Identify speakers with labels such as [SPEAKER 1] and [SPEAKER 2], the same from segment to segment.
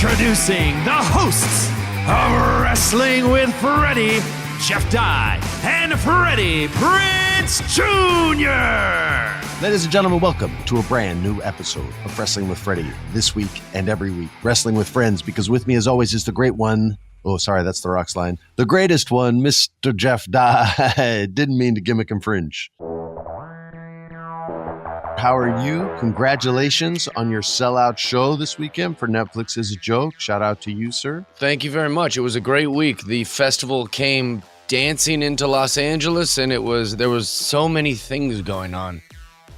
[SPEAKER 1] Introducing the hosts of Wrestling with Freddie, Jeff Dye, and Freddie Prinze Jr.
[SPEAKER 2] Ladies and gentlemen, welcome to a brand new episode of Wrestling with Freddie. This week and every week, wrestling with friends, because with me as always is the great one. Oh, sorry, that's the Rock's line. The greatest one, Mr. Jeff Dye. Didn't mean to gimmick and fringe. How are you? Congratulations on your sellout show this weekend for Netflix is a Joke. Shout out to you, sir.
[SPEAKER 3] Thank you very much. It was a great week. The festival came dancing into Los Angeles, and there was so many things going on.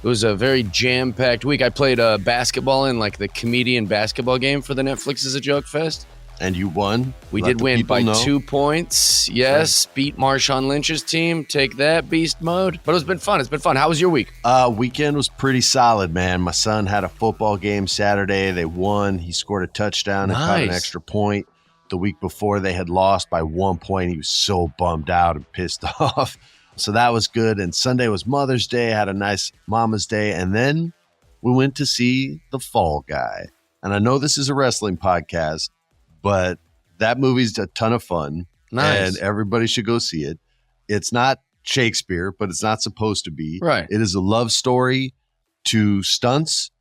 [SPEAKER 3] It was a very jam-packed week. I played basketball in like the comedian basketball game for the Netflix is a Joke Fest.
[SPEAKER 2] And you won.
[SPEAKER 3] We did win by 2 points. Yes, beat Marshawn Lynch's team. Take that, beast mode. But it's been fun. It's been fun. How was your week?
[SPEAKER 2] Weekend was pretty solid, man. My son had a football game Saturday. They won. He scored a touchdown and caught an extra point. The week before, they had lost by 1 point. He was so bummed out and pissed off. So that was good. And Sunday was Mother's Day. I had a nice Mama's Day. And then we went to see The Fall Guy. And I know this is a wrestling podcast, but that movie's a ton of fun.
[SPEAKER 3] Nice.
[SPEAKER 2] And everybody should go see it. It's not Shakespeare, but it's not supposed to be.
[SPEAKER 3] Right.
[SPEAKER 2] It is a love story to stunts,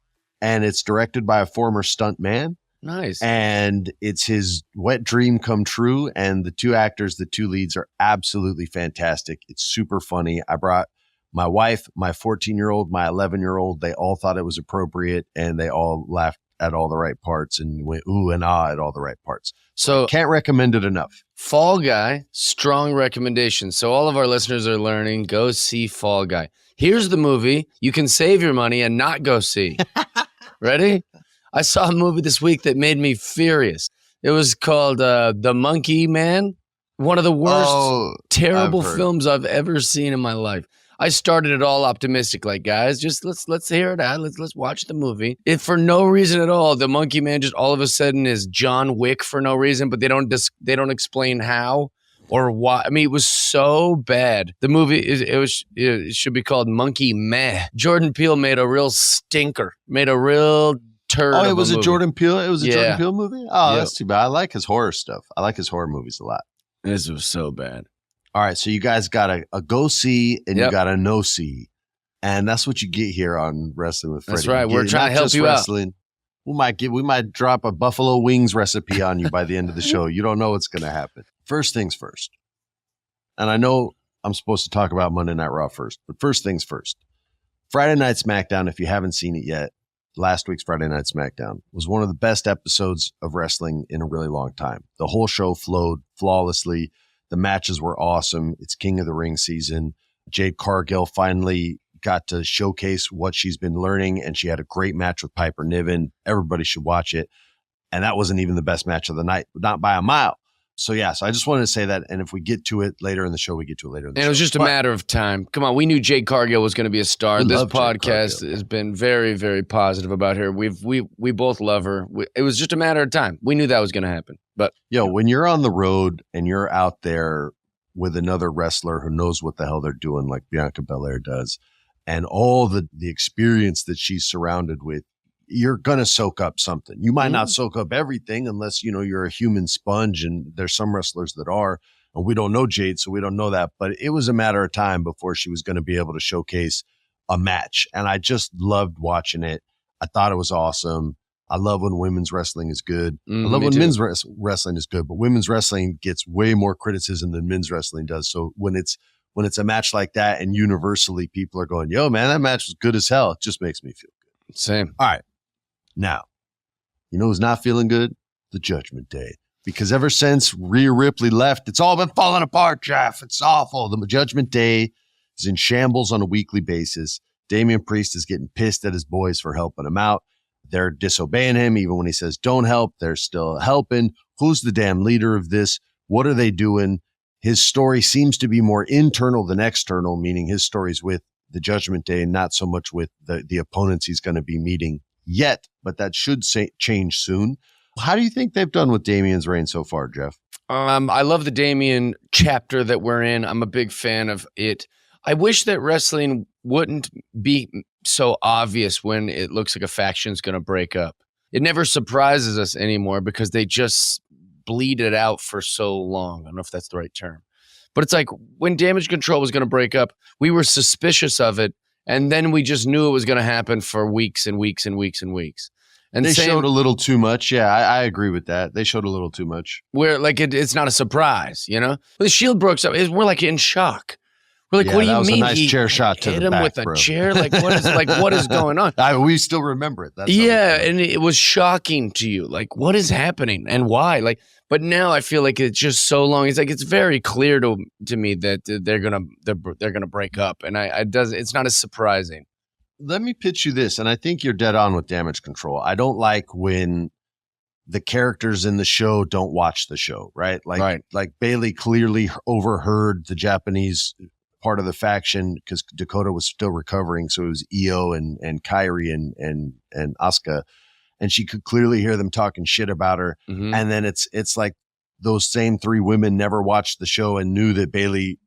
[SPEAKER 2] and it's directed by a former stunt man.
[SPEAKER 3] Nice.
[SPEAKER 2] And it's his wet dream come true. And the two actors, the two leads, are absolutely fantastic. It's super funny. I brought my wife, my 14-year-old, my 11-year-old. They all thought it was appropriate, and they all laughed at all the right parts and went ooh and ah at all the right parts.
[SPEAKER 3] So
[SPEAKER 2] can't recommend it enough.
[SPEAKER 3] Fall Guy, strong recommendation. So all of our listeners are learning, go see Fall Guy. Here's the movie you can save your money and not go see. Ready? I saw a movie this week that made me furious. It was called The Monkey Man. One of the worst, terrible films I've ever seen in my life. I started it all optimistic, like, guys, just let's hear it out. Let's watch the movie. If for no reason at all, the Monkey Man just all of a sudden is John Wick for no reason, but they don't explain how or why. I mean, it was so bad. The movie it should be called Monkey Meh. Jordan Peele made a real stinker, made a real turd.
[SPEAKER 2] Oh, it was a Jordan Peele. It was a Jordan Peele movie. Oh,
[SPEAKER 3] yeah.
[SPEAKER 2] That's too bad. I like his horror stuff. I like his horror movies a lot.
[SPEAKER 3] This was so bad.
[SPEAKER 2] All right, so you guys got a go see and you got a no see, and that's what you get here on Wrestling with Freddie.
[SPEAKER 3] That's right. We're trying to help you wrestling.
[SPEAKER 2] out. We might drop a buffalo wings recipe on you by the end of the show. You don't know what's going to happen. First things first, and I know I'm supposed to talk about Monday Night Raw first, but first things first. Friday Night SmackDown, if you haven't seen it yet, last week's Friday Night SmackDown was one of the best episodes of wrestling in a really long time. The whole show flowed flawlessly. The matches were awesome. It's King of the Ring season. Jade Cargill finally got to showcase what she's been learning, and she had a great match with Piper Niven. Everybody should watch it. And that wasn't even the best match of the night, not by a mile. So I just wanted to say that. And if we get to it later in the show, we get to it later in the show.
[SPEAKER 3] And it was just a matter of time. Come on, we knew Jade Cargill was going to be a star. This podcast has been very, very positive about her. We both love her. It was just a matter of time. We knew that was going to happen. But
[SPEAKER 2] when you're on the road and you're out there with another wrestler who knows what the hell they're doing, like Bianca Belair does, and all the experience that she's surrounded with, you're going to soak up something. You might not soak up everything unless, you're a human sponge, and there's some wrestlers that are, and we don't know Jade, so we don't know that. But it was a matter of time before she was going to be able to showcase a match. And I just loved watching it. I thought it was awesome. I love when women's wrestling is good. I love when men's wrestling is good, but women's wrestling gets way more criticism than men's wrestling does. So when it's a match like that and universally people are going, yo, man, that match was good as hell, it just makes me feel good.
[SPEAKER 3] Same.
[SPEAKER 2] All right. Now, you know who's not feeling good? The Judgment Day. Because ever since Rhea Ripley left, it's all been falling apart, Jeff. It's awful. The Judgment Day is in shambles on a weekly basis. Damian Priest is getting pissed at his boys for helping him out. They're disobeying him. Even when he says don't help, they're still helping. Who's the damn leader of this? What are they doing? His story seems to be more internal than external, meaning his story's with the Judgment Day and not so much with the opponents he's going to be meeting yet, but that should change soon. How do you think they've done with Damian's reign so far, Jeff?
[SPEAKER 3] I love the Damian chapter that we're in. I'm a big fan of it. I wish that wrestling wouldn't be so obvious when it looks like a faction's going to break up. it never surprises us anymore because they just bleed it out for so long. I don't know if that's the right term. But it's like when Damage Control was going to break up, we were suspicious of it, and then we just knew it was going to happen for weeks and weeks and weeks and weeks. And
[SPEAKER 2] they showed a little too much. Yeah, I agree with that. They showed a little too much.
[SPEAKER 3] Where like it's not a surprise, you know? When the Shield broke up, we're like in shock. We're like, what do you mean?
[SPEAKER 2] That was a nice chair shot to
[SPEAKER 3] hit
[SPEAKER 2] the
[SPEAKER 3] him
[SPEAKER 2] back,
[SPEAKER 3] with a
[SPEAKER 2] bro.
[SPEAKER 3] chair? Like what is going on?
[SPEAKER 2] We still remember it. That's
[SPEAKER 3] and it was shocking to you. Like, what is happening and why? Like, but now I feel like it's just so long. It's like it's very clear to me that they're gonna break up, and it's not as surprising.
[SPEAKER 2] Let me pitch you this, and I think you're dead on with Damage Control. I don't like when the characters in the show don't watch the show, right? Like Bailey clearly overheard the Japanese part of the faction because Dakota was still recovering, so it was Io and Kairi and Asuka, and she could clearly hear them talking shit about her.
[SPEAKER 3] Mm-hmm.
[SPEAKER 2] And then it's like those same three women never watched the show and knew that Bailey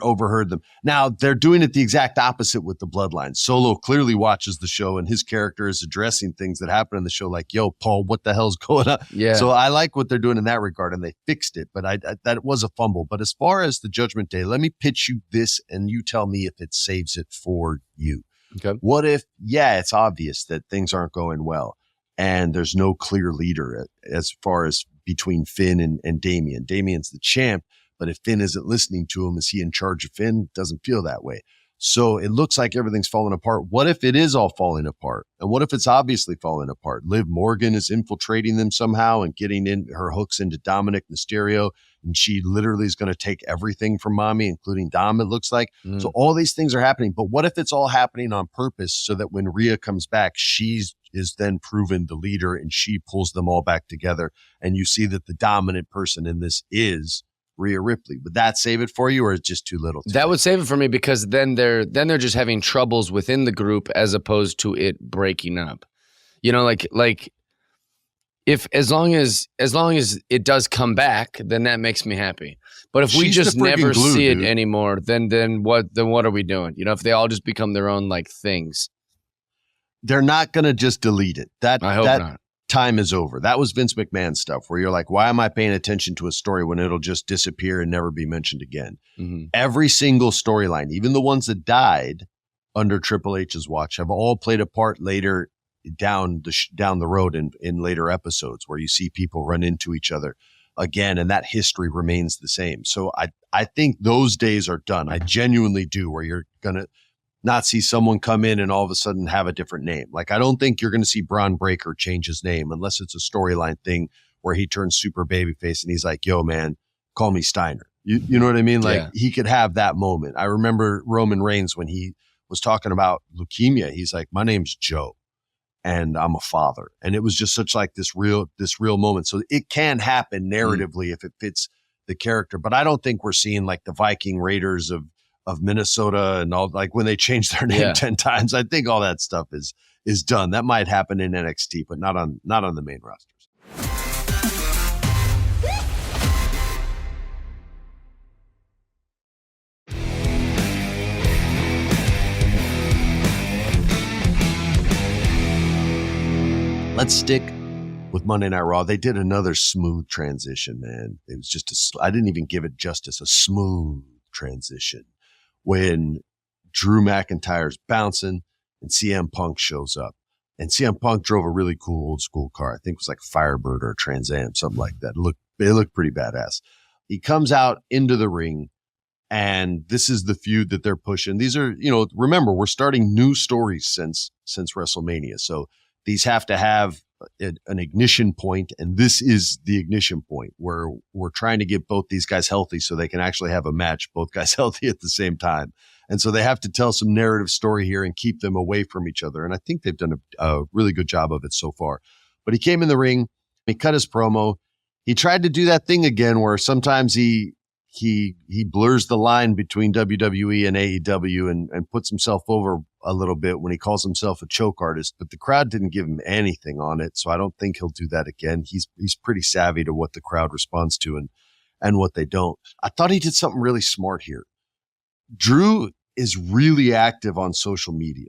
[SPEAKER 2] overheard them. Now they're doing it the exact opposite with the Bloodline. Solo clearly watches the show, and his character is addressing things that happen in the show, like, "Yo, Paul, what the hell's going on?"
[SPEAKER 3] Yeah.
[SPEAKER 2] So I like what they're doing in that regard, and they fixed it. But I that was a fumble. But as far as the Judgment Day, let me pitch you this, and you tell me if it saves it for you.
[SPEAKER 3] Okay.
[SPEAKER 2] What if? Yeah, it's obvious that things aren't going well, and there's no clear leader as far as between Finn and Damian. Damian's the champ. But if Finn isn't listening to him, is he in charge of Finn? Doesn't feel that way. So it looks like everything's falling apart. What if it is all falling apart? And what if it's obviously falling apart? Liv Morgan is infiltrating them somehow and getting in her hooks into Dominic Mysterio. And she literally is going to take everything from Mommy, including Dom, it looks like. So all these things are happening. But what if it's all happening on purpose so that when Rhea comes back, is then proven the leader and she pulls them all back together. And you see that the dominant person in this is Rhea Ripley. Would that save it for you, or is it just too little?
[SPEAKER 3] That would save it for me because then they're just having troubles within the group as opposed to it breaking up. You know, like if as long as it does come back, then that makes me happy. But if we just never see it anymore, then what are we doing? You know, if they all just become their own like things.
[SPEAKER 2] They're not going to just delete it.
[SPEAKER 3] I hope not.
[SPEAKER 2] Time is over. That was Vince McMahon stuff where you're like, why am I paying attention to a story when it'll just disappear and never be mentioned again?
[SPEAKER 3] Mm-hmm.
[SPEAKER 2] Every single storyline, even the ones that died under Triple H's watch, have all played a part later down the road in later episodes where you see people run into each other again, and that history remains the same. So I think those days are done. I genuinely do, where you're going to not see someone come in and all of a sudden have a different name. Like, I don't think you're going to see Braun Breaker change his name unless it's a storyline thing where he turns super babyface and he's like, "Yo, man, call me Steiner." You know what I mean? Like, he could have that moment. I remember Roman Reigns when he was talking about leukemia. He's like, "My name's Joe and I'm a father." And it was just such like this real moment. So it can happen narratively if it fits the character. But I don't think we're seeing like the Viking Raiders of Minnesota and all, like when they changed their name 10 times. I think all that stuff is done. That might happen in NXT, but not on the main rosters. Let's stick with Monday Night Raw. They did another smooth transition, man. It was just I didn't even give it justice, a smooth transition. When Drew McIntyre's bouncing and CM Punk shows up. And CM Punk drove a really cool old school car. I think it was like Firebird or a Trans Am, something like that. It looked pretty badass. He comes out into the ring, and this is the feud that they're pushing. These are, remember, we're starting new stories since WrestleMania. So these have to have an ignition point, and this is the ignition point where we're trying to get both these guys healthy so they can actually have a match, both guys healthy at the same time. And so they have to tell some narrative story here and keep them away from each other. And I think they've done a really good job of it so far. But he came in the ring, he cut his promo. He tried to do that thing again where sometimes he blurs the line between WWE and AEW and puts himself over a little bit when he calls himself a choke artist, but the crowd didn't give him anything on it. So I don't think he'll do that again. He's pretty savvy to what the crowd responds to and what they don't. I thought he did something really smart here. Drew is really active on social media,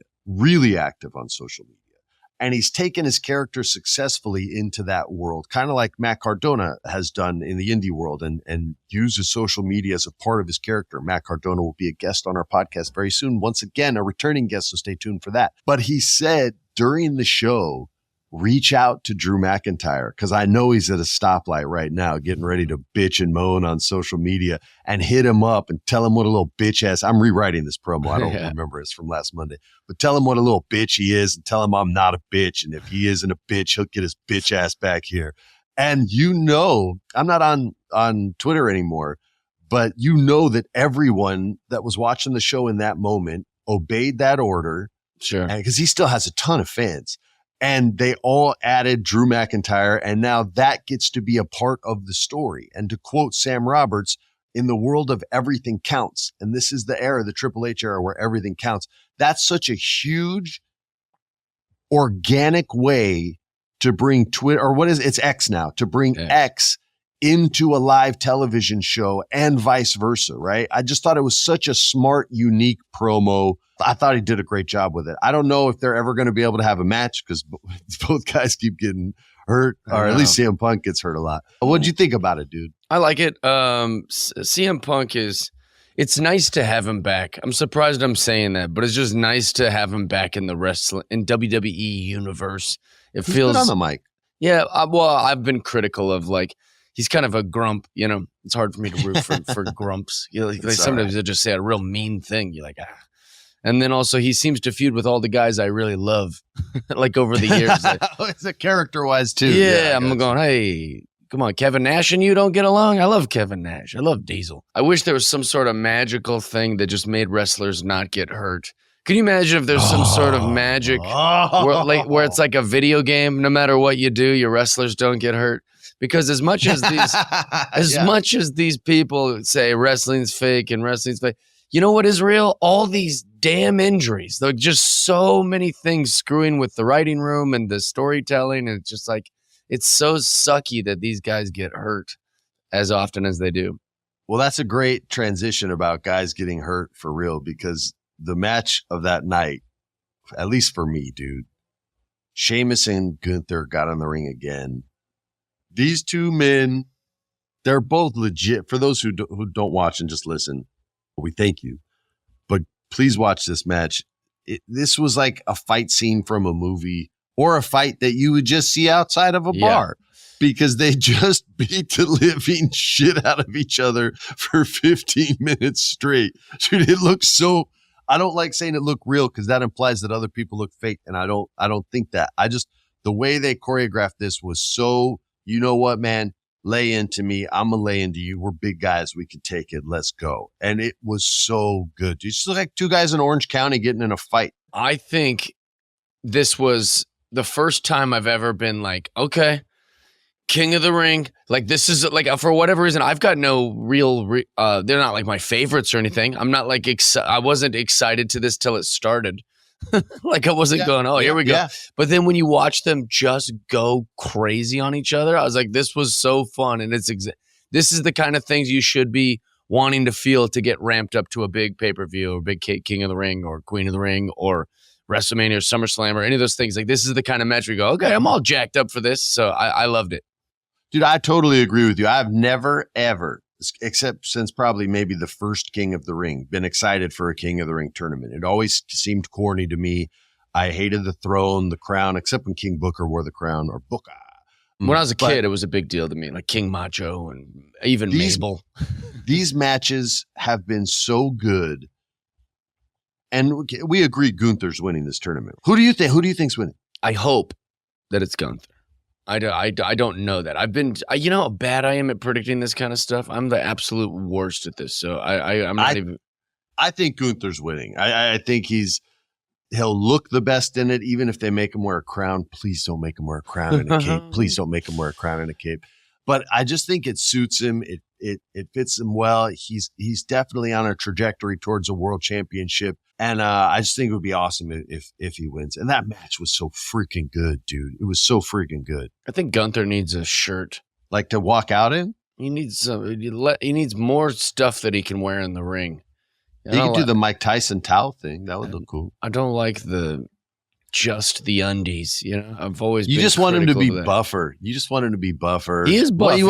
[SPEAKER 2] And he's taken his character successfully into that world, kind of like Matt Cardona has done in the indie world, and uses social media as a part of his character. Matt Cardona will be a guest on our podcast very soon. Once again, a returning guest, so stay tuned for that. But he said during the show, reach out to Drew McIntyre, because I know he's at a stoplight right now getting ready to bitch and moan on social media, and hit him up and tell him what a little bitch ass. I'm rewriting this promo. I don't remember. It's from last Monday. But tell him what a little bitch he is, and tell him I'm not a bitch. And if he isn't a bitch, he'll get his bitch ass back here. And I'm not on Twitter anymore, but that everyone that was watching the show in that moment obeyed that order.
[SPEAKER 3] Sure.
[SPEAKER 2] Because he still has a ton of fans. And they all added Drew McIntyre, and now that gets to be a part of the story. And to quote Sam Roberts, in the world of everything counts, and this is the era, the Triple H era, where everything counts. That's such a huge, organic way to bring Twitter, or what is it? It's X now, to bring X into a live television show and vice versa, right? I just thought it was such a smart, unique promo. I thought he did a great job with it. I don't know if they're ever going to be able to have a match because both guys keep getting hurt, or at least CM Punk gets hurt a lot. What'd you think about it, dude?
[SPEAKER 3] I like it. CM Punk it's nice to have him back. I'm surprised I'm saying that, but it's just nice to have him back in the WWE universe. It feels
[SPEAKER 2] good on the mic.
[SPEAKER 3] Yeah. I've been critical of he's kind of a grump, it's hard for me to root for grumps. Sometimes they'll just say a real mean thing. You're like, ah. And then also he seems to feud with all the guys I really love, over the years.
[SPEAKER 2] It's a character-wise too.
[SPEAKER 3] Yeah, I'm going, hey, come on, Kevin Nash and you don't get along? I love Kevin Nash. I love Diesel. I wish there was some sort of magical thing that just made wrestlers not get hurt. Can you imagine if there's some sort of magic where it's like a video game? No matter what you do, your wrestlers don't get hurt. Because as much as these people say wrestling's fake and wrestling's fake, you know what is real? All these damn injuries. There are just so many things screwing with the writing room and the storytelling. And it's just it's so sucky that these guys get hurt as often as they do.
[SPEAKER 2] Well, that's a great transition about guys getting hurt for real, because the match of that night, at least for me, dude, Sheamus and Gunther got in the ring again. These two men, they're both legit. For those who don't watch and just listen, we thank you. But please watch this match. This was like a fight scene from a movie, or a fight that you would just see outside of a bar, because they just beat the living shit out of each other for 15 minutes straight. Dude, it looks so... I don't like saying it looked real because that implies that other people look fake, and I don't think that. The way they choreographed this was so, you know what, man? Lay into me. I'm going to lay into you. We're big guys. We can take it. Let's go. And it was so good. You just look like two guys in Orange County getting in a fight.
[SPEAKER 3] I think this was the first time I've ever been like, okay, King of the Ring. This is for whatever reason, I've got no real, they're not like my favorites or anything. I'm not I wasn't excited to this till it started. I wasn't going, here we go. Yeah. But then when you watch them just go crazy on each other, I was like, this was so fun. And this is the kind of things you should be wanting to feel to get ramped up to a big pay-per-view or big King of the Ring or Queen of the Ring or WrestleMania or SummerSlam or any of those things. This is the kind of match where you go, okay, I'm all jacked up for this. So I loved it.
[SPEAKER 2] Dude, I totally agree with you. I've never, ever, except since probably maybe the first King of the Ring, been excited for a King of the Ring tournament. It always seemed corny to me. I hated the throne, the crown, except when King Booker wore the crown, or Booker.
[SPEAKER 3] When I was a kid, it was a big deal to me, like King Macho and even Mabel.
[SPEAKER 2] These matches have been so good. And we agree Gunther's winning this tournament. Who do you think's winning?
[SPEAKER 3] I hope that it's Gunther. I don't know that. I've been, you know how bad I am at predicting this kind of stuff? I'm the absolute worst at this. So I'm not even.
[SPEAKER 2] I think Gunther's winning. I think he'll look the best in it, even if they make him wear a crown. Please don't make him wear a crown and a cape. Please don't make him wear a crown and a cape. But I just think it suits him. It fits him well. He's definitely on a trajectory towards a world championship. And I just think it would be awesome if he wins. And that match was so freaking good, dude. It was so freaking good.
[SPEAKER 3] I think Gunther needs a shirt.
[SPEAKER 2] Like to walk out in?
[SPEAKER 3] He needs he needs more stuff that he can wear in the ring.
[SPEAKER 2] He could do the Mike Tyson towel thing. That would look cool.
[SPEAKER 3] I don't like the just the undies. You know, I've always
[SPEAKER 2] You
[SPEAKER 3] been
[SPEAKER 2] just want him to be
[SPEAKER 3] critical of that.
[SPEAKER 2] buffer. You just want him to be buffer.
[SPEAKER 3] He is buff.
[SPEAKER 2] What, you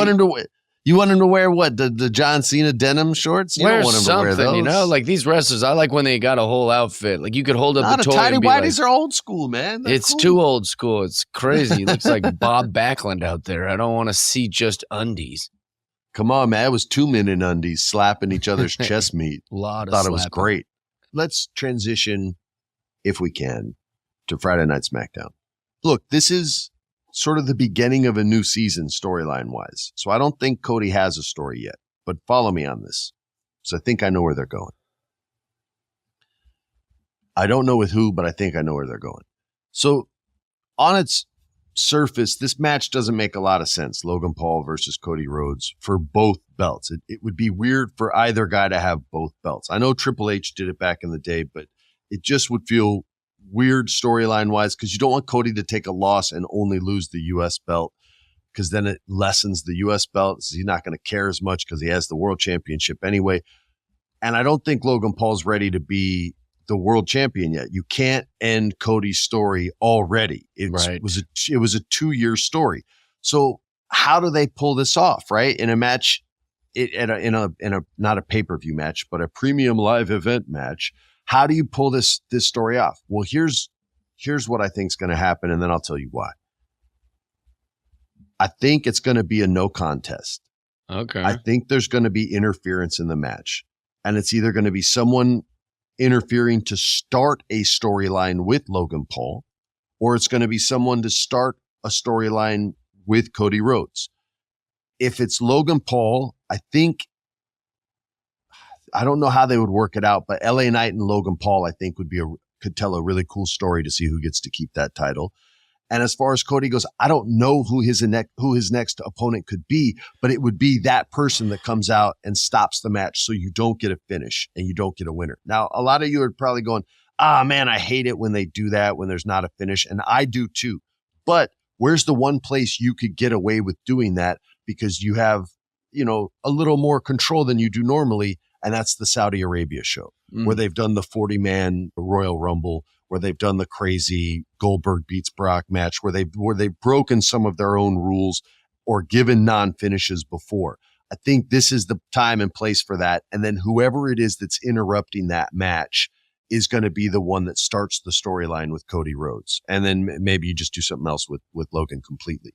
[SPEAKER 2] want him to wear what? The John Cena denim shorts? You
[SPEAKER 3] Wear
[SPEAKER 2] don't want him
[SPEAKER 3] something,
[SPEAKER 2] to wear those.
[SPEAKER 3] you know, like these wrestlers. I like when they got a whole outfit. Like you could hold up
[SPEAKER 2] Not
[SPEAKER 3] the
[SPEAKER 2] a
[SPEAKER 3] toy
[SPEAKER 2] tidy
[SPEAKER 3] and be
[SPEAKER 2] whities
[SPEAKER 3] like,
[SPEAKER 2] are old school, man. They're
[SPEAKER 3] it's
[SPEAKER 2] cool.
[SPEAKER 3] too old school. It's crazy. He looks like Bob Backlund out there. I don't want to see just undies.
[SPEAKER 2] Come on, man. It was 2 men in undies slapping each other's chest meat.
[SPEAKER 3] Lot of
[SPEAKER 2] Thought it was
[SPEAKER 3] slapping.
[SPEAKER 2] great. Let's transition, if we can, to Friday Night SmackDown. Look, this is sort of the beginning of a new season storyline-wise. So I don't think Cody has a story yet. But follow me on this, because I think I know where they're going. I don't know with who, but I think I know where they're going. So on its surface, this match doesn't make a lot of sense. Logan Paul versus Cody Rhodes for both belts. It would be weird for either guy to have both belts. I know Triple H did it back in the day, but it just would feel weird storyline-wise because you don't want Cody to take a loss and only lose the U.S. belt, because then it lessens the U.S. belt. He's not going to care as much because he has the world championship anyway. And I don't think Logan Paul's ready to be the world champion yet. You can't end Cody's story already. It was a 2-year story. So how do they pull this off, right? In a match, in a not a pay-per-view match, but a premium live event match. How do you pull this story off? Well, here's what I think is going to happen, and then I'll tell you why. I think it's going to be a no contest.
[SPEAKER 3] Okay.
[SPEAKER 2] I think there's going to be interference in the match. And it's either going to be someone interfering to start a storyline with Logan Paul, or it's going to be someone to start a storyline with Cody Rhodes. If it's Logan Paul, I don't know how they would work it out, but LA Knight and Logan Paul, I think could tell a really cool story to see who gets to keep that title. And as far as Cody goes, I don't know who his next opponent could be, but it would be that person that comes out and stops the match so you don't get a finish and you don't get a winner. Now, a lot of you are probably going, man, I hate it when they do that, when there's not a finish. And I do too. But where's the one place you could get away with doing that because you have, a little more control than you do normally? And that's the Saudi Arabia show, where they've done the 40-man Royal Rumble, where they've done the crazy Goldberg beats Brock match, where they've broken some of their own rules or given non-finishes before. I think this is the time and place for that. And then whoever it is that's interrupting that match is going to be the one that starts the storyline with Cody Rhodes. And then maybe you just do something else with Logan completely.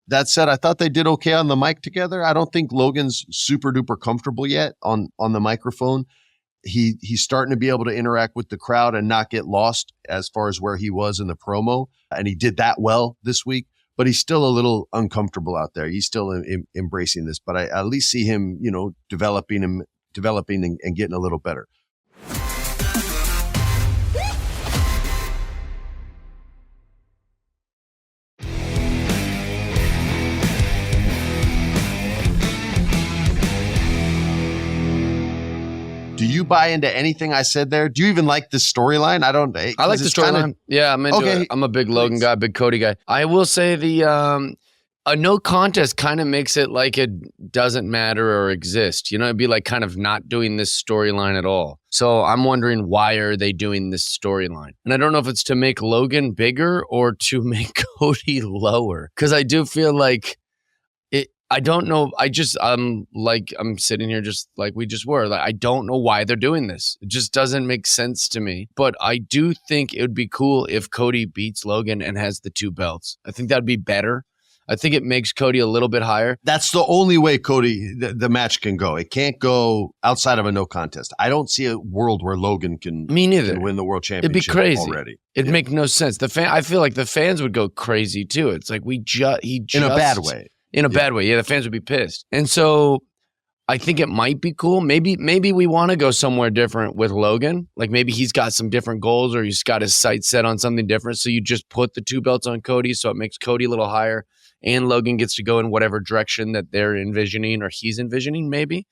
[SPEAKER 2] That said, I thought they did okay on the mic together. I don't think Logan's super duper comfortable yet on the microphone. He's starting to be able to interact with the crowd and not get lost as far as where he was in the promo. And he did that well this week, but he's still a little uncomfortable out there. He's still embracing this, but I at least see him, developing and getting a little better. Do you buy into anything I said there? Do you even like this storyline? I like
[SPEAKER 3] the storyline. Yeah, I'm into it. I'm a big Logan guy, big Cody guy. I will say the a no contest kind of makes it like it doesn't matter or exist. It'd be like kind of not doing this storyline at all. So I'm wondering, why are they doing this storyline? And I don't know if it's to make Logan bigger or to make Cody lower. Because I do feel like I don't know. I'm sitting here just like we just were. Like, I don't know why they're doing this. It just doesn't make sense to me. But I do think it would be cool if Cody beats Logan and has the 2 belts. I think that'd be better. I think it makes Cody a little bit higher.
[SPEAKER 2] That's the only way Cody, the match can go. It can't go outside of a no contest. I don't see a world where Logan can win the world championship.
[SPEAKER 3] It'd be crazy
[SPEAKER 2] already.
[SPEAKER 3] It'd make no sense. I feel like the fans would go crazy too. It's like in
[SPEAKER 2] a bad way.
[SPEAKER 3] In a bad way. Yeah, the fans would be pissed. And so I think it might be cool. Maybe we want to go somewhere different with Logan. Like maybe he's got some different goals or he's got his sights set on something different. So you just put the 2 belts on Cody so it makes Cody a little higher and Logan gets to go in whatever direction that they're envisioning or he's envisioning maybe.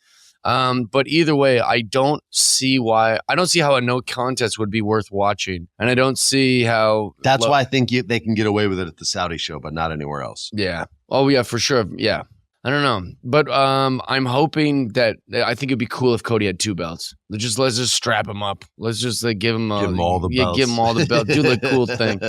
[SPEAKER 3] But either way, I don't see how a no contest would be worth watching. And I don't see how.
[SPEAKER 2] That's why I think they can get away with it at the Saudi show, but not anywhere else.
[SPEAKER 3] Yeah. Oh, yeah, for sure. Yeah. I don't know, but I'm hoping that I think it'd be cool if Cody had 2 belts. Let's just strap him up. Let's just give him
[SPEAKER 2] all the belts.
[SPEAKER 3] Give him all the belts. Do the cool thing.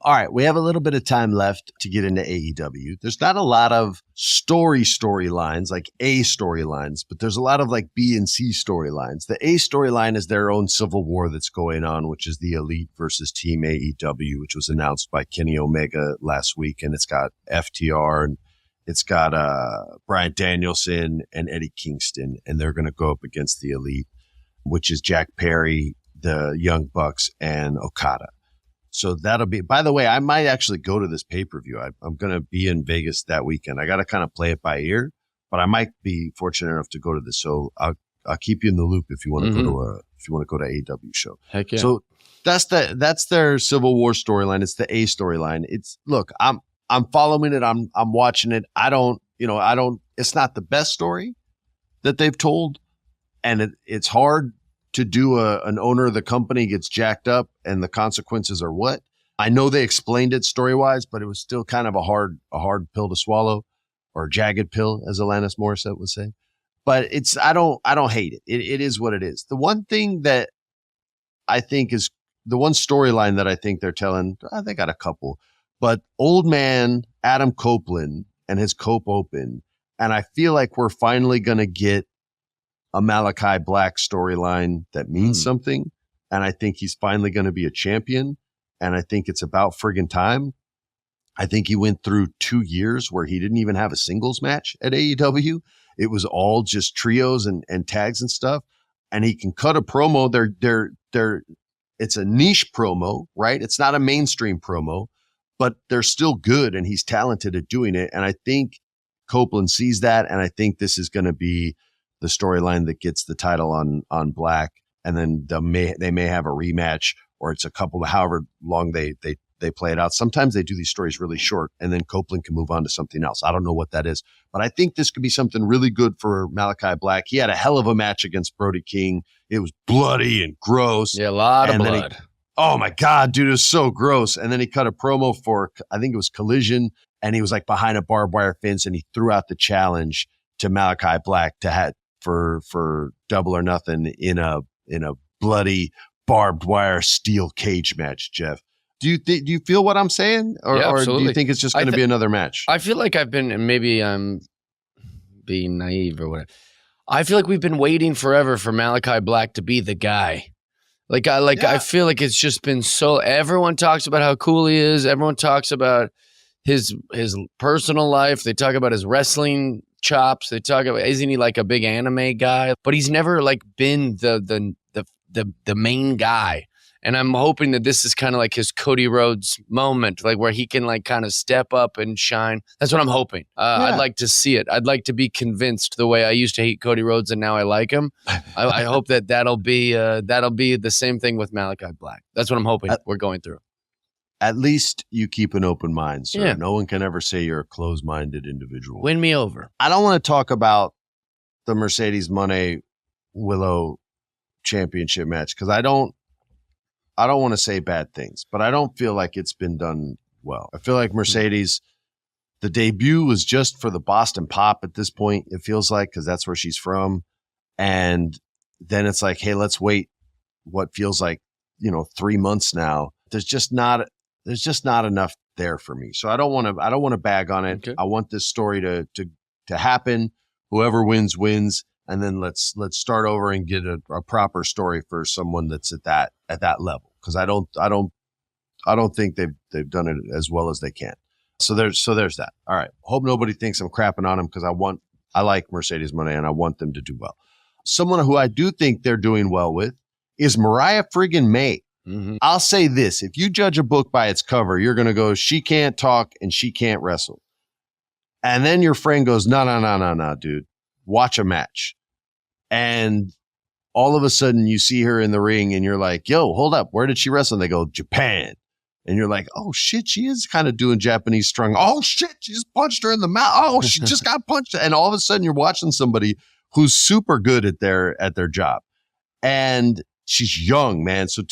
[SPEAKER 2] All right, we have a little bit of time left to get into AEW. There's not a lot of storylines, like A storylines, but there's a lot of like B and C storylines. The A storyline is their own civil war that's going on, which is the Elite versus Team AEW, which was announced by Kenny Omega last week, and it's got FTR and it's got Bryan Danielson and Eddie Kingston, and they're going to go up against the Elite, which is Jack Perry, the Young Bucks, and Okada. So that'll be, by the way, I might actually go to this pay-per-view. I'm going to be in Vegas that weekend. I got to kind of play it by ear, but I might be fortunate enough to go to this. So I'll keep you in the loop if you want to go to AEW show. Heck yeah. So that's their Civil War storyline. It's the A storyline. Look, I'm following it. I'm watching it. It's not the best story that they've told. And it's hard to do an owner of the company gets jacked up and the consequences are what? I know they explained it story-wise, but it was still kind of a hard pill to swallow, or a jagged pill, as Alanis Morissette would say. But I don't hate it. It is what it is. The one thing that I think is the one storyline that I think they're telling, they got a couple, but old man Adam Copeland and his Cope Open, and I feel like we're finally going to get a Malachi Black storyline that means something. And I think he's finally going to be a champion. And I think it's about friggin' time. I think he went through 2 years where he didn't even have a singles match at AEW. It was all just trios and tags and stuff. And he can cut a promo. It's a niche promo, right? It's not a mainstream promo, but they're still good. And he's talented at doing it. And I think Copeland sees that. And I think this is going to be the storyline that gets the title on Black, and then they may have a rematch, or it's a couple of however long they play it out. Sometimes they do these stories really short, and then Copeland can move on to something else. I don't know what that is, but I think this could be something really good for Malachi Black. He had a hell of a match against Brody King. It was bloody and gross.
[SPEAKER 3] Yeah, a lot of blood.
[SPEAKER 2] Oh my God, dude, it was so gross. And then he cut a promo for, I think it was Collision, and he was like behind a barbed wire fence, and he threw out the challenge to Malachi Black to have for Double or Nothing in a bloody barbed wire steel cage match. Jeff, do you feel what I'm saying, or do you think it's just going to be another match?
[SPEAKER 3] I feel like maybe I'm being naive or whatever. I feel like we've been waiting forever for Malachi Black to be the guy. I feel like it's just been so. Everyone talks about how cool he is. Everyone talks about his personal life. They talk about his wrestling chops. They talk about, isn't he like a big anime guy? But he's never like been the main guy. And I'm hoping that this is kind of like his Cody Rhodes moment, like where he can like kind of step up and shine. That's what I'm hoping. I'd like to see it. I'd like to be convinced the way I used to hate Cody Rhodes and now I like him. I hope that'll be the same thing with Malachi Black. That's what I'm hoping we're going through.
[SPEAKER 2] At least you keep an open mind, sir. Yeah. No one can ever say you're a closed-minded individual.
[SPEAKER 3] Win me over.
[SPEAKER 2] I don't want to talk about the Mercedes Moné Willow championship match because I don't want to say bad things, but I don't feel like it's been done well. I feel like Mercedes, the debut was just for the Boston Pop at this point, it feels like, because that's where she's from. And then it's like, hey, let's wait what feels like, 3 months now. There's just not enough there for me. So I don't want to bag on it. Okay. I want this story to happen. Whoever wins. And then let's start over and get a proper story for someone that's at that level. Because I don't think they've done it as well as they can. So there's that. All right. Hope nobody thinks I'm crapping on them because I like Mercedes Moné and I want them to do well. Someone who I do think they're doing well with is Mariah friggin' May. Mm-hmm. I'll say this: if you judge a book by its cover, you're going to go, she can't talk and she can't wrestle. And then your friend goes, no, dude, watch a match. And all of a sudden you see her in the ring and you're like, yo, hold up. Where did she wrestle? And they go, Japan. And you're like, oh shit, she is kind of doing Japanese strong. Oh shit, she just punched her in the mouth. Oh, she just got punched. And all of a sudden you're watching somebody who's super good at their job. And she's young, man. So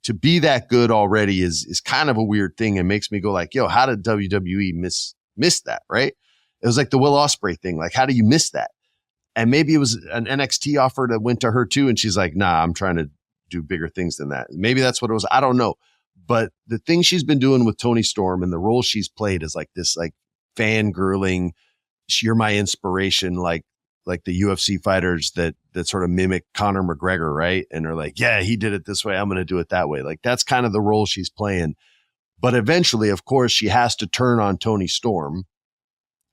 [SPEAKER 2] to be that good already is kind of a weird thing and makes me go like, yo, how did WWE miss that, right? It was like the Will Ospreay thing. Like, how do you miss that? And maybe it was an NXT offer that went to her too. And she's like, nah, I'm trying to do bigger things than that. Maybe that's what it was. I don't know. But the thing she's been doing with Toni Storm and the role she's played is like this, like fangirling, you're my inspiration, like the UFC fighters that sort of mimic Conor McGregor, right? And are like, yeah, he did it this way, I'm going to do it that way. Like, that's kind of the role she's playing. But eventually, of course, she has to turn on Toni Storm,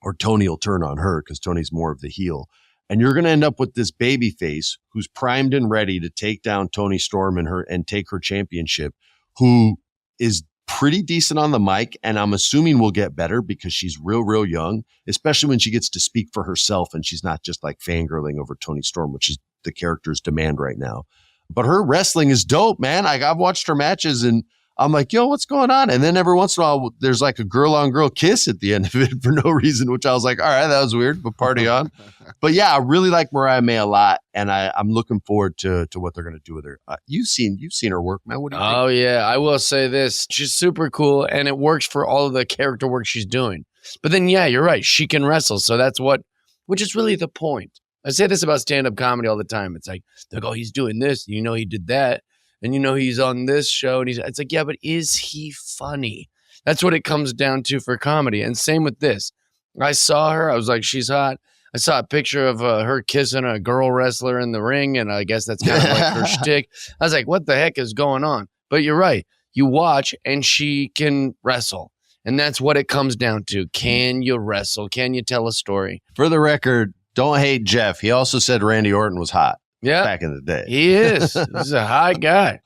[SPEAKER 2] or Toni will turn on her because Toni's more of the heel. And you're going to end up with this baby face who's primed and ready to take down Toni Storm and take her championship, who is pretty decent on the mic. And I'm assuming will get better because she's real young, especially when she gets to speak for herself and she's not just like fangirling over Toni Storm, which is the character's demand right now. But her wrestling is dope, man. I've watched her matches and I'm like, yo, what's going on? And then every once in a while, there's like a girl-on-girl kiss at the end of it for no reason, which I was like, all right, that was weird, but party on. But yeah, I really like Mariah May a lot, and I'm looking forward to what they're going to do with her. You've seen her work, man. What do you think?
[SPEAKER 3] Oh, yeah. I will say this. She's super cool, and it works for all of the character work she's doing. But then, yeah, you're right. She can wrestle, so which is really the point. I say this about stand-up comedy all the time. It's like, he's doing this, he did that. And he's on this show, and it's like, yeah, but is he funny? That's what it comes down to for comedy. And same with this. I saw her. I was like, she's hot. I saw a picture of her kissing a girl wrestler in the ring, and I guess that's kind of like her shtick. I was like, what the heck is going on? But you're right. You watch, and she can wrestle. And that's what it comes down to. Can you wrestle? Can you tell a story?
[SPEAKER 2] For the record, don't hate Jeff. He also said Randy Orton was hot.
[SPEAKER 3] Yeah,
[SPEAKER 2] back in the day.
[SPEAKER 3] He is. He's a hot guy.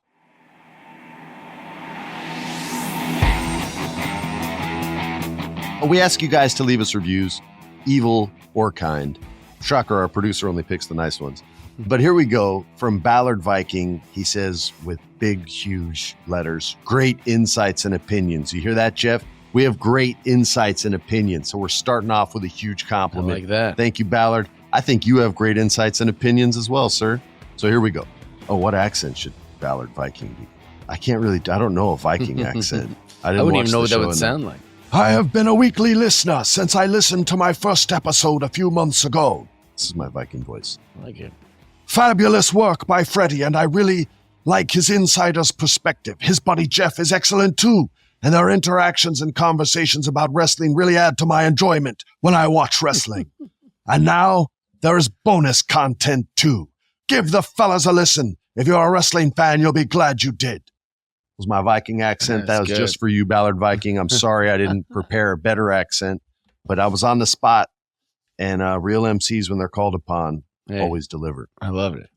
[SPEAKER 2] We ask you guys to leave us reviews, evil or kind. Shocker, our producer only picks the nice ones. But here we go. From Ballard Viking, he says with big, huge letters, great insights and opinions. You hear that, Jeff? We have great insights and opinions. So we're starting off with a huge compliment.
[SPEAKER 3] I like that.
[SPEAKER 2] Thank you, Ballard. I think you have great insights and opinions as well, sir. So here we go. Oh, what accent should Ballard Viking be? I don't know a Viking accent. I
[SPEAKER 3] wouldn't even know what that would sound like.
[SPEAKER 1] I have been a weekly listener since I listened to my first episode a few months ago.
[SPEAKER 2] This is my Viking voice.
[SPEAKER 3] I like it.
[SPEAKER 1] Fabulous work by Freddie, and I really like his insider's perspective. His buddy Jeff is excellent too, and their interactions and conversations about wrestling really add to my enjoyment when I watch wrestling. And now, there is bonus content too. Give the fellas a listen. If you're a wrestling fan, you'll be glad you did.
[SPEAKER 2] Was my Viking accent. That was good. Just for you, Ballard Viking. I'm sorry I didn't prepare a better accent, but I was on the spot, and real MCs, when they're called upon, always deliver.
[SPEAKER 3] I love it.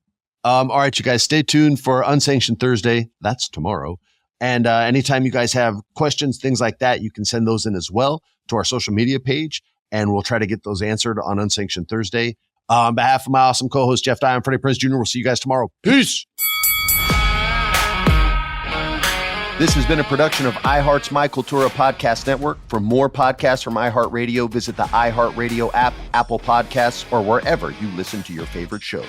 [SPEAKER 2] All right, you guys, stay tuned for Unsanctioned Thursday. That's tomorrow. And anytime you guys have questions, things like that, you can send those in as well to our social media page, and we'll try to get those answered on Unsanctioned Thursday. On behalf of my awesome co-host, Jeff Dye, I'm Freddie Prinze Jr. We'll see you guys tomorrow. Peace. This has been a production of iHeart's My Cultura Podcast Network. For more podcasts from iHeartRadio, visit the iHeartRadio app, Apple Podcasts, or wherever you listen to your favorite shows.